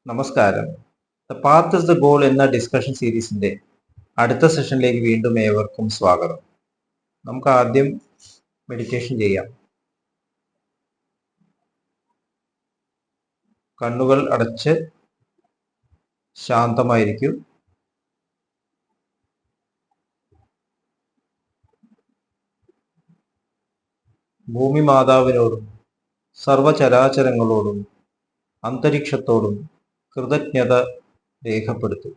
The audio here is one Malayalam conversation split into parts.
നമസ്കാരം. The path is the goal എന്ന ഡിസ്കഷൻ സീരീസിന്റെ അടുത്ത സെഷനിലേക്ക് വീണ്ടും ഏവർക്കും സ്വാഗതം. നമുക്ക് ആദ്യം മെഡിറ്റേഷൻ ചെയ്യാം. കണ്ണുകൾ അടച്ച് ശാന്തമായിരിക്കും. ഭൂമി മാതാവിനോടും സർവചരാചരങ്ങളോടും അന്തരീക്ഷത്തോടും കൃതജ്ഞത രേഖപ്പെടുത്തും.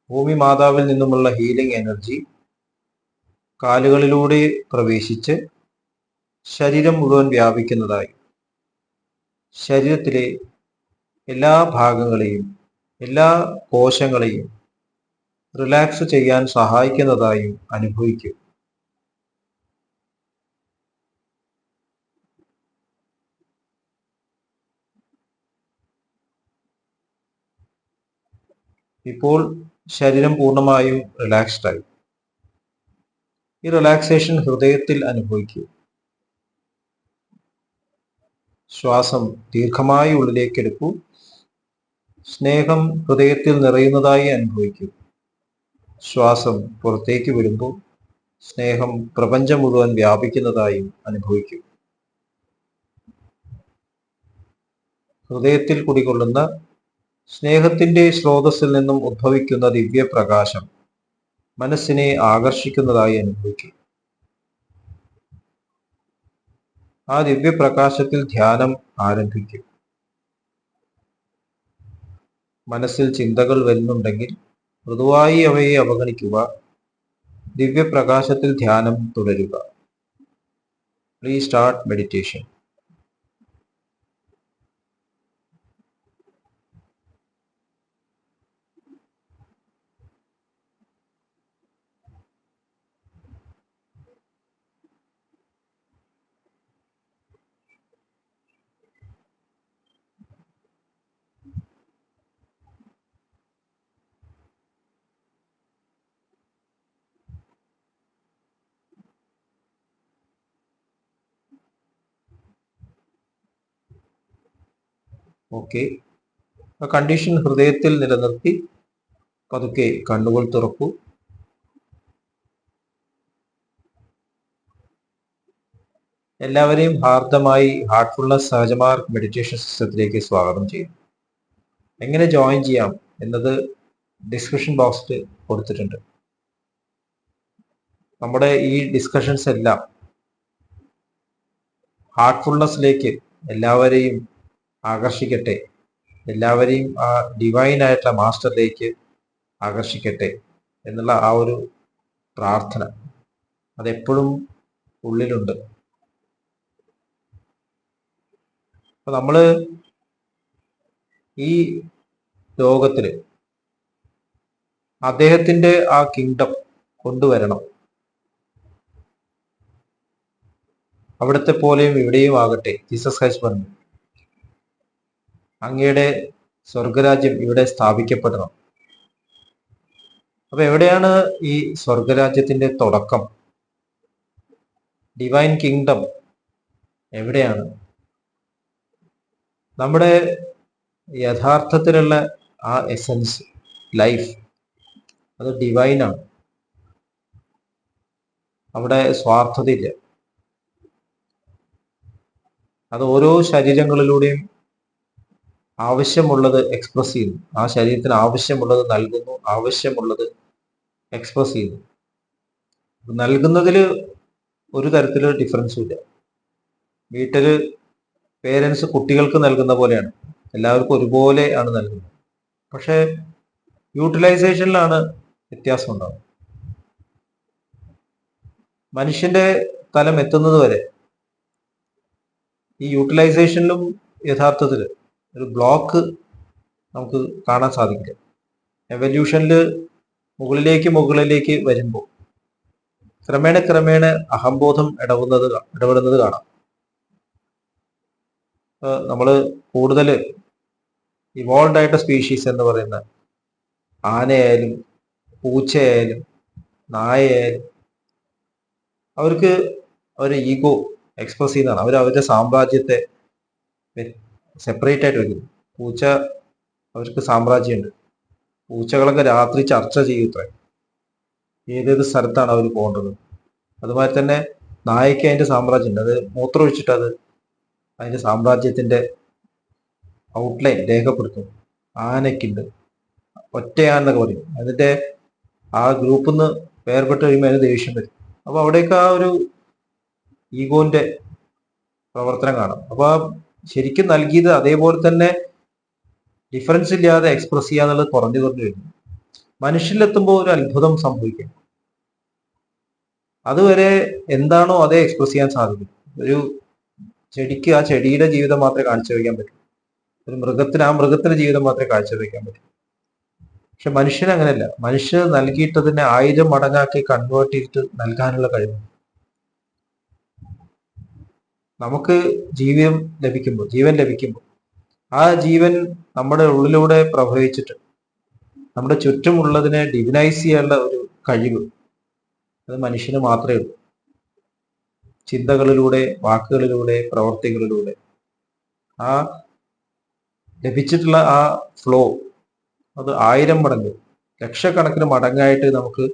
ഭൂമി മാതാവിൽ നിന്നുമുള്ള ഹീലിംഗ് എനർജി കാലുകളിലൂടെ പ്രവേശിച്ച് ശരീരം മുഴുവൻ വ്യാപിക്കുന്നതായി, ശരീരത്തിലെ എല്ലാ ഭാഗങ്ങളെയും എല്ലാ കോശങ്ങളെയും റിലാക്സ് ചെയ്യാൻ സഹായിക്കുന്നതായും അനുഭവിക്കും. ഇപ്പോൾ ശരീരം പൂർണ്ണമായും റിലാക്സ്ഡ് ആയി. ഈ റിലാക്സേഷൻ ഹൃദയത്തിൽ അനുഭവിക്കൂ. ശ്വാസം ദീർഘമായി ഉള്ളിലേക്ക് എടുക്കൂ. സ്നേഹം ഹൃദയത്തിൽ നിറയുന്നതായി അനുഭവിക്കൂ. ശ്വാസം പുറത്തേക്ക് വിടുമ്പോൾ സ്നേഹം പ്രപഞ്ചം മുഴുവൻ വ്യാപിക്കുന്നതായും അനുഭവിക്കൂ. ഹൃദയത്തിൽ കുടികൊള്ളുന്ന സ്നേഹത്തിന്റെ സ്രോതസ്സിൽ നിന്നും ഉദ്ഭവിക്കുന്ന ദിവ്യപ്രകാശം മനസ്സിനെ ആകർഷിക്കുന്നതായി അനുഭവിക്കും. ആ ദിവ്യപ്രകാശത്തിൽ ധ്യാനം ആരംഭിക്കും. മനസ്സിൽ ചിന്തകൾ വരുന്നുണ്ടെങ്കിൽ മൃദുവായി അവയെ അവഗണിക്കുക. ദിവ്യപ്രകാശത്തിൽ ധ്യാനം തുടരുക. Please start meditation. ഓക്കെ, ആ കണ്ടീഷൻ ഹൃദയത്തിൽ നിലനിർത്തി പതുക്കെ കണ്ണുകൾ തുറക്കൂ. എല്ലാവരെയും ഹാർദമായി ഹാർട്ട്ഫുൾനെസ് സഹജമാർഗ് മെഡിറ്റേഷൻ സിസ്റ്റത്തിലേക്ക് സ്വാഗതം ചെയ്യുന്നു. എങ്ങനെ ജോയിൻ ചെയ്യാം എന്നത് ഡിസ്ക്രിപ്ഷൻ ബോക്സിൽ കൊടുത്തിട്ടുണ്ട്. നമ്മുടെ ഈ ഡിസ്കഷൻസ് എല്ലാം ഹാർട്ട്ഫുൾനെസ്സിലേക്ക് എല്ലാവരെയും ആകർഷിക്കട്ടെ, എല്ലാവരെയും ആ ഡിവൈൻ ആയിട്ടുള്ള മാസ്റ്ററിലേക്ക് ആകർഷിക്കട്ടെ എന്നുള്ള ആ ഒരു പ്രാർത്ഥന അതെപ്പോഴും ഉള്ളിലുണ്ട്. അപ്പൊ നമ്മള് ഈ ലോകത്തില് അദ്ദേഹത്തിന്റെ ആ കിങ്ഡം കൊണ്ടുവരണം. അവിടത്തെ പോലെയും ഇവിടെയും ആകട്ടെ. ജീസസ് ക്രൈസ്റ്റ് പറഞ്ഞു, അങ്ങയുടെ സ്വർഗരാജ്യം ഇവിടെ സ്ഥാപിക്കപ്പെടണം. അപ്പൊ എവിടെയാണ് ഈ സ്വർഗരാജ്യത്തിന്റെ തുടക്കം? ഡിവൈൻ കിങ്ഡം എവിടെയാണ്? നമ്മുടെ യഥാർത്ഥത്തിലുള്ള ആ എസൻസ് ലൈഫ് അത് ഡിവൈനാണ്. അവിടെ സ്വാർത്ഥതയില്ല. അത് ഓരോ ശരീരങ്ങളിലൂടെയും ആവശ്യമുള്ളത് എക്സ്പ്രസ് ചെയ്യുന്നു. ആ ശരീരത്തിന് ആവശ്യമുള്ളത് നൽകുന്നു, ആവശ്യമുള്ളത് എക്സ്പ്രസ് ചെയ്യുന്നു. നൽകുന്നതിൽ ഒരു തരത്തില് ഡിഫറൻസും ഇല്ല. വീട്ടില് പേരൻസ് കുട്ടികൾക്ക് നൽകുന്ന പോലെയാണ്, എല്ലാവർക്കും ഒരുപോലെ ആണ് നൽകുന്നത്. പക്ഷെ യൂട്ടിലൈസേഷനിലാണ് വ്യത്യാസം ഉണ്ടാവും. മനുഷ്യന്റെ തലം എത്തുന്നത് വരെ ഈ യൂട്ടിലൈസേഷനിലും യഥാർത്ഥത്തിൽ ഒരു ബ്ലോക്ക് നമുക്ക് കാണാൻ സാധിക്കില്ല. എവല്യൂഷനിൽ മുകളിലേക്ക് വരുമ്പോൾ ക്രമേണ അഹംബോധം ഇടപെടുന്നത് കാണാം. നമ്മൾ കൂടുതൽ ഇവോൾവ് ആയിട്ട് സ്പീഷീസ് എന്ന് പറയുന്ന ആനയായാലും പൂച്ചയായാലും നായയായാലും അവർക്ക് അവരുടെ ഈഗോ എക്സ്പ്രസ് ചെയ്യുന്നതാണ്. അവരുടെ സാമ്രാജ്യത്തെ സെപ്പറേറ്റ് ആയിട്ട് വെക്കുന്നു. പൂച്ച അവർക്ക് സാമ്രാജ്യമുണ്ട്. പൂച്ചകളൊക്കെ രാത്രി ചർച്ച ചെയ്യൂത്രേ ഏതേത് സ്ഥലത്താണ് അവർ പോകേണ്ടത്. അതുമാതിരി തന്നെ നായയ്ക്ക് അതിന്റെ സാമ്രാജ്യമുണ്ട്. അത് മൂത്രം ഒഴിച്ചിട്ട് അത് അതിന്റെ സാമ്രാജ്യത്തിന്റെ ഔട്ട്ലൈൻ രേഖപ്പെടുത്തും. ആനയ്ക്കുണ്ട്, ഒറ്റയാനെന്നൊക്കെ പറയും. അതിന്റെ ആ ഗ്രൂപ്പിൽ നിന്ന് വേർപെട്ട് കഴിയുമ്പോൾ അതിന് ദേഷ്യം വരും. അപ്പൊ അവിടെയൊക്കെ ആ ഒരു ഈഗോന്റെ പ്രവർത്തനം കാണാം. അപ്പൊ ശരിക്കും നൽകിയത് അതേപോലെ തന്നെ ഡിഫറൻസ് ഇല്ലാതെ എക്സ്പ്രസ് ചെയ്യാന്നുള്ളത് കുറഞ്ഞു വരുന്നു. മനുഷ്യരിലെത്തുമ്പോൾ ഒരു അത്ഭുതം സംഭവിക്കും. അതുവരെ എന്താണോ അതേ എക്സ്പ്രസ് ചെയ്യാൻ സാധിക്കും. ഒരു ചെടിക്ക് ആ ചെടിയുടെ ജീവിതം മാത്രമേ കാഴ്ചവെക്കാൻ പറ്റൂ. ഒരു മൃഗത്തിന് ആ മൃഗത്തിന്റെ ജീവിതം മാത്രമേ കാഴ്ചവെക്കാൻ പറ്റൂ. പക്ഷെ മനുഷ്യന് അങ്ങനെയല്ല. മനുഷ്യർ നൽകിയിട്ടതിനെ 1000 മടങ്ങാക്കി കൺവേർട്ട് ചെയ്തിട്ട് നൽകാനുള്ള കഴിവ്. നമുക്ക് ജീവൻ ലഭിക്കുമ്പോൾ ആ ജീവൻ നമ്മുടെ ഉള്ളിലൂടെ പ്രവഹിച്ചിട്ട് നമ്മുടെ ചുറ്റുമുള്ളതിനെ ഡിവിനൈസ് ചെയ്യാനുള്ള ഒരു കഴിവ് അത് മനുഷ്യന് മാത്രമേ ഉള്ളൂ. ചിന്തകളിലൂടെ, വാക്കുകളിലൂടെ, പ്രവർത്തികളിലൂടെ ആ ലഭിച്ചിട്ടുള്ള ആ ഫ്ലോ അത് 1000 മടങ്ങ്, ലക്ഷക്കണക്കിന് മടങ്ങായിട്ട് നമുക്ക്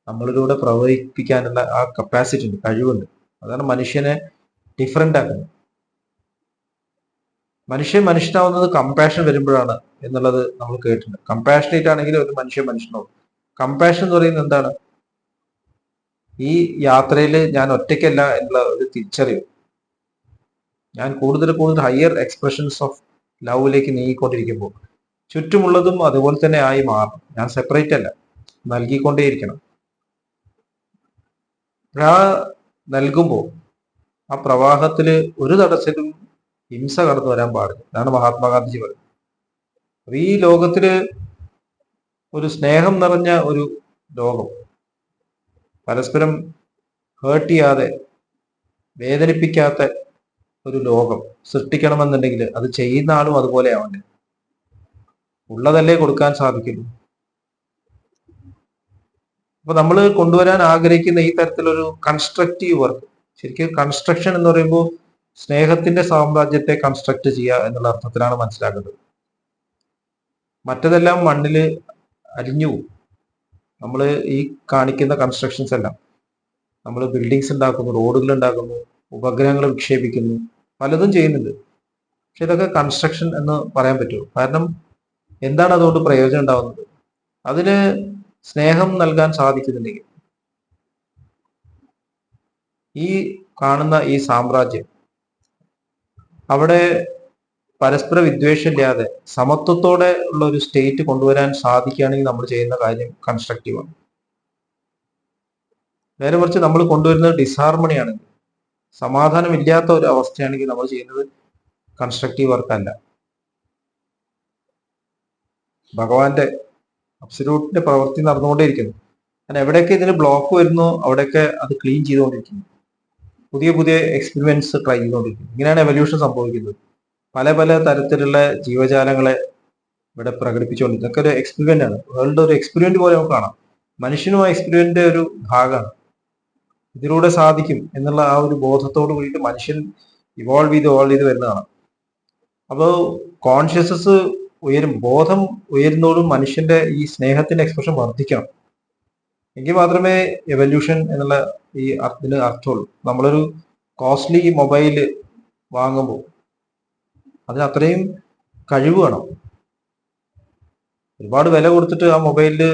നമ്മളിലൂടെ പ്രവഹിപ്പിക്കാനുള്ള ആ കപ്പാസിറ്റി ഉണ്ട്, കഴിവുണ്ട്. അതാണ് മനുഷ്യനെ ഡിഫറെന്റ് ആക്കുന്നത്. മനുഷ്യനാവുന്നത് കമ്പാഷൻ വരുമ്പോഴാണ് എന്നുള്ളത് നമ്മൾ കേട്ടിട്ടുണ്ട്. കമ്പാഷനേറ്റ് ആണെങ്കിൽ ഒരു മനുഷ്യനാവും. കമ്പാഷൻ എന്ന് പറയുന്നത് എന്താണ്? ഈ യാത്രയിൽ ഞാൻ ഒറ്റയ്ക്കല്ല എന്നുള്ള ഒരു തിരിച്ചറിവ്. ഞാൻ കൂടുതൽ ഹയർ എക്സ്പ്രഷൻസ് ഓഫ് ലവിലേക്ക് നീങ്ങിക്കൊണ്ടിരിക്കുമ്പോൾ ചുറ്റുമുള്ളതും അതുപോലെ തന്നെ ആയി മാറും. ഞാൻ സെപ്പറേറ്റ് അല്ല, നൽകിക്കൊണ്ടേയിരിക്കണം. ആ നൽകുമ്പോൾ ആ പ്രവാഹത്തിൽ ഒരു തടസ്സത്തിലും ഹിംസ കടന്നു വരാൻ പാടില്ല. അതാണ് മഹാത്മാഗാന്ധിജി പറയുന്നത്. അപ്പൊ ഈ ലോകത്തില് ഒരു സ്നേഹം നിറഞ്ഞ ഒരു ലോകം, പരസ്പരം ഹേർട്ട് ചെയ്യാതെ വേദനിപ്പിക്കാത്ത ഒരു ലോകം സൃഷ്ടിക്കണമെന്നുണ്ടെങ്കിൽ അത് ചെയ്യുന്ന ആളും അതുപോലെ ആവണ്ടേ. ഉള്ളതല്ലേ കൊടുക്കാൻ സാധിക്കുള്ളൂ. അപ്പൊ നമ്മൾ കൊണ്ടുവരാൻ ആഗ്രഹിക്കുന്ന ഈ തരത്തിലൊരു കൺസ്ട്രക്റ്റീവ് വർക്ക്, ശരിക്കും കൺസ്ട്രക്ഷൻ എന്ന് പറയുമ്പോൾ സ്നേഹത്തിന്റെ സാമ്രാജ്യത്തെ കൺസ്ട്രക്ട് ചെയ്യുക എന്നുള്ള അർത്ഥത്തിലാണ് മനസ്സിലാക്കുന്നത്. മറ്റതെല്ലാം മണ്ണില് അലിഞ്ഞു പോകും. നമ്മൾ ഈ കാണിക്കുന്ന കൺസ്ട്രക്ഷൻസ് എല്ലാം, നമ്മൾ ബിൽഡിങ്സ് ഉണ്ടാക്കുന്നു, റോഡുകൾ ഉണ്ടാക്കുന്നു, ഉപഗ്രഹങ്ങൾ വിക്ഷേപിക്കുന്നു, പലതും ചെയ്യുന്നുണ്ട്. പക്ഷെ ഇതൊക്കെ കൺസ്ട്രക്ഷൻ എന്ന് പറയാൻ പറ്റുമോ? കാരണം എന്താണ് അതുകൊണ്ട് പ്രയോജനം ഉണ്ടാവുന്നത്? അതിന് സ്നേഹം നൽകാൻ സാധിക്കുന്നുണ്ടെങ്കിൽ ഈ കാണുന്ന ഈ സാമ്രാജ്യം അവിടെ പരസ്പര വിദ്വേഷമില്ലാതെ സമത്വത്തോടെ ഉള്ള ഒരു സ്റ്റേറ്റ് കൊണ്ടുവരാൻ സാധിക്കുകയാണെങ്കിൽ നമ്മൾ ചെയ്യുന്ന കാര്യം കൺസ്ട്രക്റ്റീവാണ്. നേരെ മറിച്ച് നമ്മൾ കൊണ്ടുവരുന്നത് ഡിസ്ഹാർമണിയാണ്, സമാധാനം ഇല്ലാത്ത ഒരു അവസ്ഥയാണെങ്കിൽ നമ്മൾ ചെയ്യുന്നത് കൺസ്ട്രക്റ്റീവ് വർക്കല്ല. ഭഗവാന്റെ അബ്സല്യൂട്ടിന്റെ പ്രവൃത്തി നടന്നുകൊണ്ടേയിരിക്കുന്നു. കാരണം എവിടെയൊക്കെ ഇതിന് ബ്ലോക്ക് വരുന്നോ അവിടെയൊക്കെ അത് ക്ലീൻ ചെയ്തുകൊണ്ടിരിക്കുന്നു. പുതിയ എക്സ്പെരിമെന്റ്സ് ട്രൈ ചെയ്തുകൊണ്ടിരിക്കുന്നു. ഇങ്ങനെയാണ് എവല്യൂഷൻ സംഭവിക്കുന്നത്. പല തരത്തിലുള്ള ജീവജാലങ്ങളെ ഇവിടെ പ്രകടിപ്പിച്ചുകൊണ്ട് ഇതൊക്കെ ഒരു എക്സ്പെരിമെന്റ് ആണ്. വേൾഡ് ഒരു എക്സ്പെരിമെന്റ് പോലെ നമുക്ക് കാണാം. മനുഷ്യനും ആ എക്സ്പെരിമെന്റിന്റെ ഒരു ഭാഗമാണ്. ഇതിലൂടെ സാധിക്കും എന്നുള്ള ആ ഒരു ബോധത്തോട് കൂടിയിട്ട് മനുഷ്യൻ ഇവോൾവ് ചെയ്ത് വരുന്നതാണ്. അപ്പോൾ കോൺഷ്യസ്നസ് ബോധം ഉയരുന്നതോടും മനുഷ്യന്റെ ഈ സ്നേഹത്തിന്റെ എക്സ്പ്രഷൻ വർദ്ധിക്കണം. എങ്കിൽ മാത്രമേ എവല്യൂഷൻ എന്നുള്ള ഈ ഇതിന് അർത്ഥമുള്ളൂ. നമ്മളൊരു കോസ്റ്റ്ലി മൊബൈല് വാങ്ങുമ്പോൾ അതിന് അത്രയും കഴിവ് വേണം. ഒരുപാട് വില കൊടുത്തിട്ട് ആ മൊബൈലില്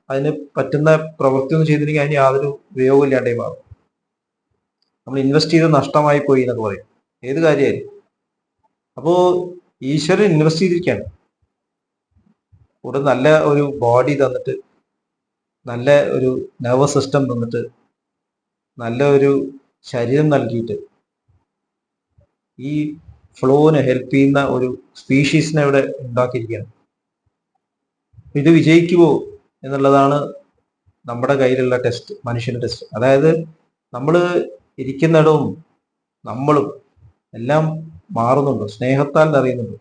അതിന് പറ്റുന്ന പ്രവൃത്തി ഒന്നും ചെയ്തില്ലെങ്കിൽ അതിന് യാതൊരു ഉപയോഗം ഇല്ലാണ്ടേ മാറും. നമ്മൾ ഇൻവെസ്റ്റ് ചെയ്ത് നഷ്ടമായി പോയി എന്നൊക്കെ പറയും. ഏത് കാര്യമായാലും. അപ്പോ ഈശ്വരൻ ഇൻവെസ്റ്റ് ചെയ്തിരിക്കുകയാണ്. കൂടെ നല്ല ഒരു ബോഡി തന്നിട്ട്, നല്ല ഒരു നെർവസ് സിസ്റ്റം തന്നിട്ട്, നല്ല ഒരു ശരീരം നൽകിയിട്ട് ഈ ഫ്ലോന് ഹെൽപ്പ് ചെയ്യുന്ന ഒരു സ്പീഷീസിനെ ഇവിടെ ഉണ്ടാക്കിയിരിക്കുകയാണ്. ഇത് വിജയിക്കുമോ എന്നുള്ളതാണ് നമ്മുടെ കയ്യിലുള്ള ടെസ്റ്റ്, മനുഷ്യന്റെ ടെസ്റ്റ്. അതായത് നമ്മൾ ഇരിക്കുന്നിടവും നമ്മളും എല്ലാം മാറുന്നുണ്ടോ, സ്നേഹത്താൽ നിറയുന്നുണ്ടോ?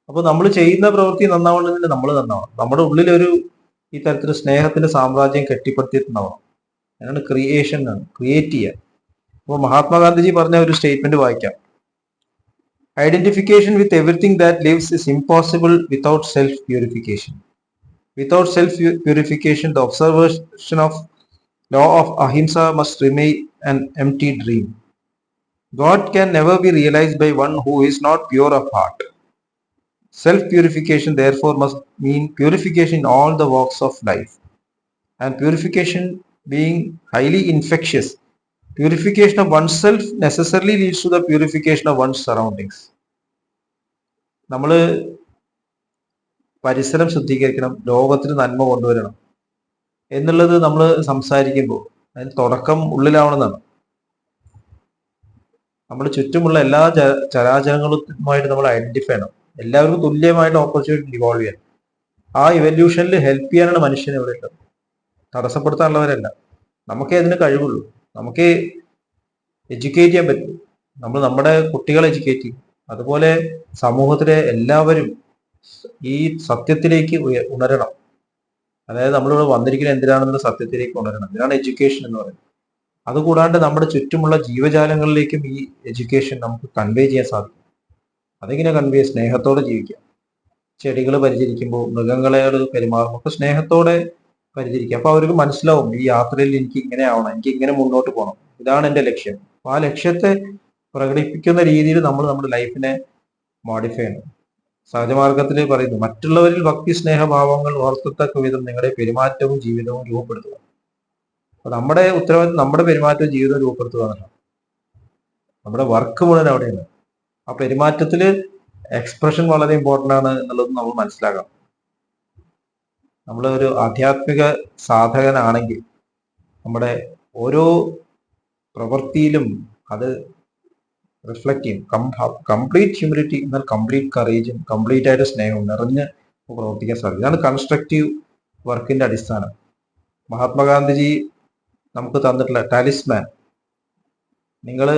അപ്പൊ നമ്മൾ ചെയ്യുന്ന പ്രവൃത്തി നന്നാവണമെങ്കിൽ നമ്മൾ നന്നാവണം. നമ്മുടെ ഉള്ളിലൊരു ഈ തരത്തിൽ സ്നേഹത്തിന്റെ സാമ്രാജ്യം കെട്ടിപ്പടുത്തിയിട്ടുണ്ടാവണം. അതിനാണ് ക്രിയേഷൻ, ക്രിയേറ്റ് ചെയ്യുക. അപ്പോൾ മഹാത്മാഗാന്ധിജി പറഞ്ഞ ഒരു സ്റ്റേറ്റ്മെന്റ് വായിക്കാം. Identification with everything that lives is impossible without self purification. Without self-purification, the observation of law of ahimsa must remain an empty dream. God can never be realized by one who is not pure of heart. Self-purification therefore must mean purification in all the walks of life. And purification being highly infectious, purification of oneself necessarily leads to the purification of one's surroundings. നമ്മൾ പരിസരം ശുദ്ധീകരിക്കണം, ലോകത്തിന് നന്മ കൊണ്ടുവരണം എന്നുള്ളത് നമ്മൾ സംസാരിക്കുമ്പോൾ അതിന് തുടക്കം ഉള്ളിലാവണമെന്നാണ്. നമ്മുടെ ചുറ്റുമുള്ള എല്ലാ ചരാചരങ്ങളുമായിട്ട് നമ്മൾ ഐഡന്റിഫൈ ചെയ്യണം. എല്ലാവർക്കും തുല്യമായിട്ട് ഓപ്പർച്യൂണിറ്റി ഇവോൾവ് ചെയ്യാൻ. ആ ഇവല്യൂഷനിൽ ഹെൽപ്പ് ചെയ്യാനാണ് മനുഷ്യൻ ഇവിടെ ഉള്ളത്, തടസ്സപ്പെടുത്താനുള്ളവരല്ല. നമുക്കേ അതിന് കഴിവുള്ളൂ. നമുക്കേ എഡ്യൂക്കേറ്റ് ചെയ്യാൻ പറ്റും. നമ്മൾ നമ്മുടെ കുട്ടികളെ എഡ്യൂക്കേറ്റ് ചെയ്യും. അതുപോലെ സമൂഹത്തിലെ എല്ലാവരും ഈ സത്യത്തിലേക്ക് ഉണരണം. അതായത് നമ്മളിവിടെ വന്നിരിക്കുന്ന എന്തിനാണെന്നുള്ള സത്യത്തിലേക്ക് ഉണരണം. ഇതാണ് എഡ്യൂക്കേഷൻ എന്ന് പറയുന്നത്. അതുകൂടാണ്ട് നമ്മുടെ ചുറ്റുമുള്ള ജീവജാലങ്ങളിലേക്കും ഈ എഡ്യൂക്കേഷൻ നമുക്ക് കൺവേ ചെയ്യാൻ സാധിക്കും. അതെങ്ങനെ കൺവേ? സ്നേഹത്തോടെ ജീവിക്കാം. ചെടികൾ പരിചരിക്കുമ്പോൾ, മൃഗങ്ങളെ പെരുമാറുമ്പോൾ ഒക്കെ സ്നേഹത്തോടെ പരിചരിക്കുക. അപ്പൊ അവർക്ക് മനസ്സിലാവും ഈ യാത്രയിൽ എനിക്ക് ഇങ്ങനെ ആവണം, എനിക്ക് ഇങ്ങനെ മുന്നോട്ട് പോകണം, ഇതാണ് എൻ്റെ ലക്ഷ്യം. അപ്പൊ ആ ലക്ഷ്യത്തെ പ്രകടിപ്പിക്കുന്ന രീതിയിൽ നമ്മൾ നമ്മുടെ ലൈഫിനെ മോഡിഫൈ ചെയ്യണം. സഹജമാർഗത്തിൽ പറയുന്നു, മറ്റുള്ളവരിൽ ഭക്തി സ്നേഹഭാവങ്ങൾ വളർത്തത്തക്ക വിധം നിങ്ങളുടെ പെരുമാറ്റവും ജീവിതവും രൂപപ്പെടുത്തുക. അപ്പൊ നമ്മുടെ ഉത്തരവാദിത്വം നമ്മുടെ പെരുമാറ്റവും ജീവിതവും രൂപപ്പെടുത്തുക എന്നല്ല, നമ്മുടെ വർക്ക് മുഴുവൻ അവിടെയാണ്. ആ പെരുമാറ്റത്തില് എക്സ്പ്രഷൻ വളരെ ഇമ്പോർട്ടൻ്റ് ആണ് എന്നുള്ളത് നമ്മൾ മനസ്സിലാക്കണം. നമ്മൾ ഒരു ആധ്യാത്മിക സാധകനാണെങ്കിൽ നമ്മുടെ ഓരോ പ്രവൃത്തിയിലും അത് റിഫ്ലക്ട് ചെയ്യും. കംപ്ലീറ്റ് ഹ്യൂമിലിറ്റി എന്നാൽ കംപ്ലീറ്റ് കറേജും കംപ്ലീറ്റ് ആയിട്ട് സ്നേഹവും നിറഞ്ഞ് പ്രവർത്തിക്കാൻ സാധിക്കും. ഇതാണ് കൺസ്ട്രക്റ്റീവ് വർക്കിന്റെ അടിസ്ഥാനം. മഹാത്മാഗാന്ധിജി നമുക്ക് തന്നിട്ടുള്ള ടാലിസ്മാൻ. നിങ്ങൾ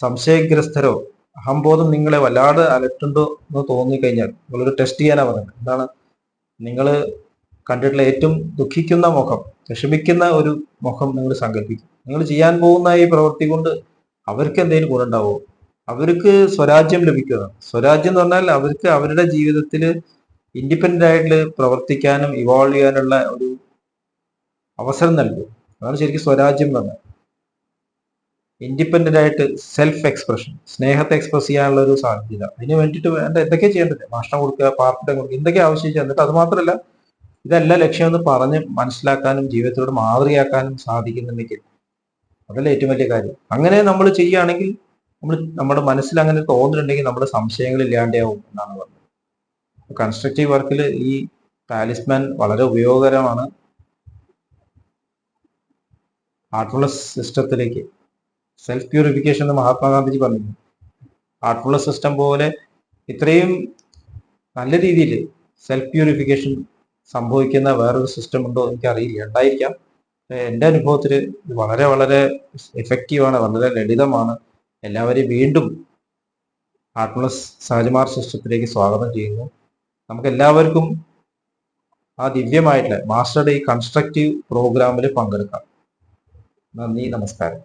സംശയഗ്രസ്തരോ അഹംബോധം നിങ്ങളെ വല്ലാതെ അലട്ടുണ്ടോ എന്ന് തോന്നിക്കഴിഞ്ഞാൽ നിങ്ങളൊരു ടെസ്റ്റ് ചെയ്യാനാണ് പറയുന്നത്. എന്താണ്? നിങ്ങൾ കണ്ടിട്ടുള്ള ഏറ്റവും ദുഃഖിക്കുന്ന മുഖം, വിഷമിക്കുന്ന ഒരു മുഖം നിങ്ങൾ സങ്കല്പിക്കും. നിങ്ങൾ ചെയ്യാൻ പോകുന്ന ഈ പ്രവൃത്തി കൊണ്ട് അവർക്ക് എന്തെങ്കിലും ഗുണമുണ്ടാവോ? അവർക്ക് സ്വരാജ്യം ലഭിക്കുക. സ്വരാജ്യം എന്ന് പറഞ്ഞാൽ അവർക്ക് അവരുടെ ജീവിതത്തിൽ ഇൻഡിപെൻഡന്റ് ആയിട്ട് പ്രവർത്തിക്കാനും ഇവോൾവ് ചെയ്യാനുള്ള ഒരു അവസരം നൽകും. അതാണ് ശരിക്കും സ്വരാജ്യം എന്ന് പറഞ്ഞാൽ. ഇൻഡിപെൻഡന്റ് ആയിട്ട് സെൽഫ് എക്സ്പ്രഷൻ, സ്നേഹത്തെ എക്സ്പ്രസ് ചെയ്യാനുള്ള ഒരു സാധ്യത. അതിന് വേണ്ടിയിട്ട് വേണ്ട എന്തൊക്കെ ചെയ്യേണ്ടത്? ഭാഷണം കൊടുക്കുക, പാർപ്പിടം കൊടുക്കുക, എന്തൊക്കെ ആവശ്യം. എന്നിട്ട് അത് മാത്രമല്ല, ഇതല്ല ലക്ഷ്യമെന്ന് പറഞ്ഞ് മനസ്സിലാക്കാനും ജീവിതത്തിലൂടെ മാതൃകയാക്കാനും സാധിക്കുന്നുണ്ടെങ്കിൽ അതല്ല ഏറ്റവും വലിയ കാര്യം. അങ്ങനെ നമ്മൾ ചെയ്യുകയാണെങ്കിൽ, നമ്മുടെ മനസ്സിൽ അങ്ങനെ തോന്നുന്നുണ്ടെങ്കിൽ നമ്മുടെ സംശയങ്ങൾ ഇല്ലാണ്ടാവും എന്നാണ് പറഞ്ഞത്. കൺസ്ട്രക്റ്റീവ് വർക്കിൽ ഈ ടാലിസ്മാൻ വളരെ ഉപയോഗകരമാണ്. ഹാർട്ട്ഫുൾനെസ് സിസ്റ്റത്തിലേക്ക് സെൽഫ് പ്യൂരിഫിക്കേഷൻ എന്ന് മഹാത്മാഗാന്ധിജി പറഞ്ഞു. ഹാർട്ട്ഫുൾനെസ് സിസ്റ്റം പോലെ ഇത്രയും നല്ല രീതിയിൽ സെൽഫ് പ്യൂരിഫിക്കേഷൻ സംഭവിക്കുന്ന വേറൊരു സിസ്റ്റം ഉണ്ടോ എനിക്കറിയില്ല, ഉണ്ടായിരിക്കാം. എൻ്റെ അനുഭവത്തിൽ വളരെ വളരെ എഫക്റ്റീവാണ്, വളരെ ലളിതമാണ്. എല്ലാവരെയും വീണ്ടും ഹാർട്ട്ഫുൾനെസ് സഹജമാർഗ സിസ്റ്റത്തിലേക്ക് സ്വാഗതം ചെയ്യുന്നു. നമുക്ക് എല്ലാവർക്കും ആ ദിവ്യമായിട്ടുള്ള മാസ്റ്ററുടെ ഈ കൺസ്ട്രക്റ്റീവ് പ്രോഗ്രാമിൽ പങ്കെടുക്കാം. നന്ദി, നമസ്കാരം.